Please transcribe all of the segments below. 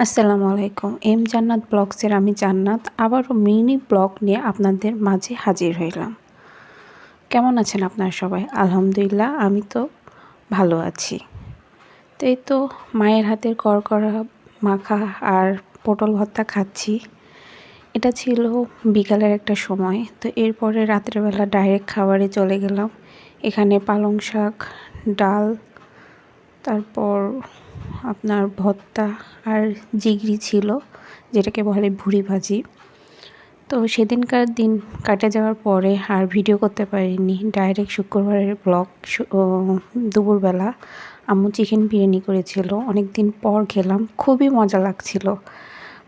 আসসালামু আলাইকুম। জান্নাত ব্লগসের আমি জান্নাত আবারও মিনি ব্লগ নিয়ে আপনাদের মাঝে হাজির হইলাম। কেমন আছেন আপনারা সবাই? আলহামদুলিল্লাহ আমি তো ভালো আছি। তো এই তো মায়ের হাতের করকরা মাখা আর পটল ভর্তা খাচ্ছি। এটা ছিল বিকালের একটা সময়। তো এরপরে রাত্রেবেলা ডাইরেক্ট খাবারে চলে গেলাম। এখানে পালং শাক, ডাল, তারপর আপনার ভর্তা আর জিগরি ছিল, যেটাকে বলে ভুঁড়ি ভাজি। তো সেদিনকার দিন কাটে যাওয়ার পরে আর ভিডিও করতে পারিনি। ডাইরেক্ট শুক্রবারের ব্লগ দুপুরবেলা আম্মু চিকেন বিরিয়ানি করেছিল। অনেক দিন পর খেলাম, খুবই মজা লাগছিল।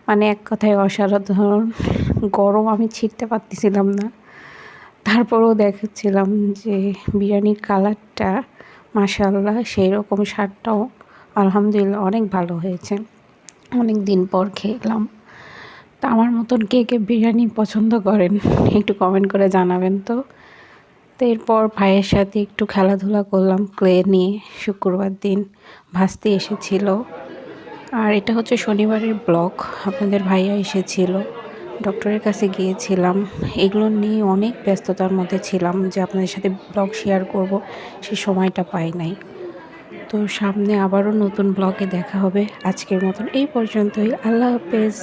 মানে এক কথায় অসাধারণ। গরম আমি ছিঁড়তে পারতেছিলাম না। তারপরেও দেখাচ্ছিলাম যে বিরিয়ানির কালারটা মাশাআল্লাহ, সেই রকম স্বাদটাও আলহামদুলিল্লাহ অনেক ভালো হয়েছে। অনেক দিন পর খেলাম। তা আমার মতন কে কে বিরিয়ানি পছন্দ করেন একটু কমেন্ট করে জানাবেন তো। তো এরপর ভাইয়ের সাথে একটু খেলাধুলা করলাম ক্লে নিয়ে। শুক্রবার দিন ভাসতে এসেছিল। আর এটা হচ্ছে শনিবারের ব্লগ। আপনাদের ভাইয়া এসেছিল, ডক্টরের কাছে গিয়েছিলাম। এগুলো নিয়ে অনেক ব্যস্ততার মধ্যে ছিলাম যে আপনাদের সাথে ব্লগ শেয়ার করব, সে সময়টা পাই নাই। তো সামনে আবারও নতুন ব্লগে দেখা হবে। আজকের মতন এই পর্যন্তই। আল্লাহ হাফেজ।